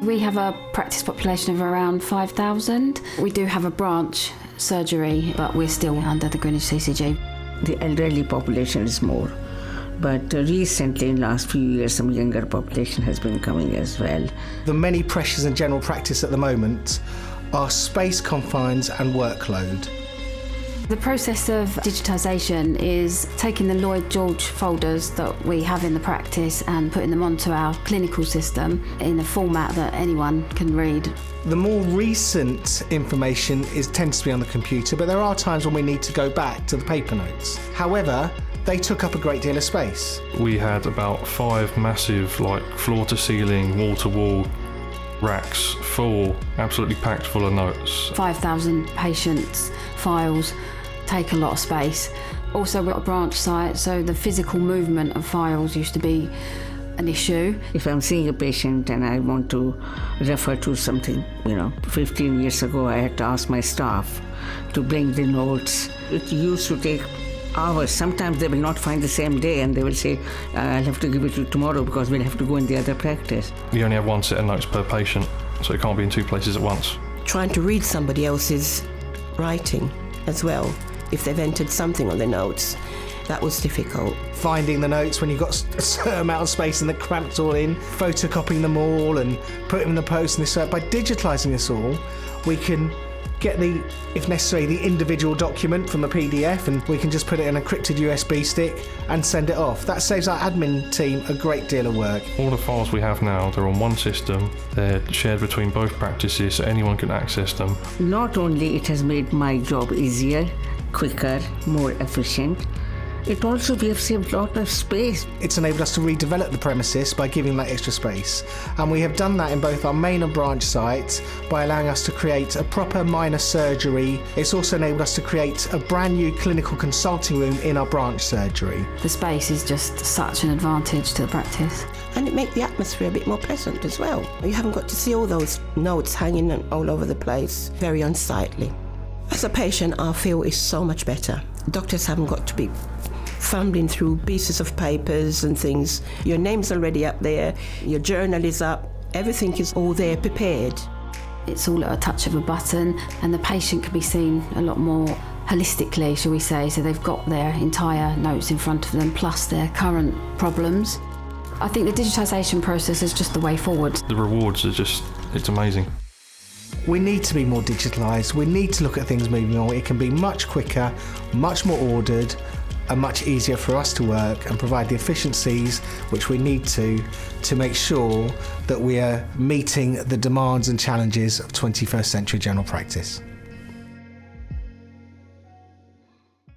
We have a practice population of around 5,000. We do have a branch surgery, but we're still under the Greenwich CCG. The elderly population is more, but recently in the last few years some younger population has been coming as well. The many pressures in general practice at the moment are space confines and workload. The process of digitisation is taking the Lloyd George folders that we have in the practice and putting them onto our clinical system in a format that anyone can read. The more recent information tends to be on the computer, but there are times when we need to go back to the paper notes. However, they took up a great deal of space. We had about 5 massive, floor to ceiling, wall to wall racks full, absolutely packed full of notes. 5,000 patients' files take a lot of space. Also, we're at a branch site, so the physical movement of files used to be an issue. If I'm seeing a patient and I want to refer to something, 15 years ago I had to ask my staff to bring the notes. It used to take hours. Sometimes they will not find the same day and they will say, I'll have to give it to you tomorrow because we'll have to go in the other practice. You only have one set of notes per patient, so it can't be in 2 places at once. Trying to read somebody else's writing as well, if they've entered something on their notes, that was difficult. Finding the notes when you've got a certain amount of space and they're cramped all in, photocopying them all and putting them in the post and this. By digitalising this all, we can get if necessary, the individual document from a PDF, and we can just put it in a encrypted USB stick and send it off. That saves our admin team a great deal of work. All the files we have now, they're on one system, they're shared between both practices so anyone can access them. Not only it has made my job easier, quicker, more efficient, it also we have saved a lot of space. It's enabled us to redevelop the premises by giving that extra space, and we have done that in both our main and branch sites by allowing us to create a proper minor surgery. It's also enabled us to create a brand new clinical consulting room in our branch surgery. The space is just such an advantage to the practice. And it makes the atmosphere a bit more pleasant as well. You haven't got to see all those notes hanging all over the place. Very unsightly. As a patient, our feel is so much better. Doctors haven't got to be fumbling through pieces of papers and things. Your name's already up there, your journal is up, everything is all there prepared. It's all at a touch of a button, and the patient can be seen a lot more holistically, shall we say, so they've got their entire notes in front of them, plus their current problems. I think the digitisation process is just the way forward. The rewards are it's amazing. We need to be more digitalised, we need to look at things moving on. It can be much quicker, much more ordered, and much easier for us to work and provide the efficiencies which we need to make sure that we are meeting the demands and challenges of 21st century general practice.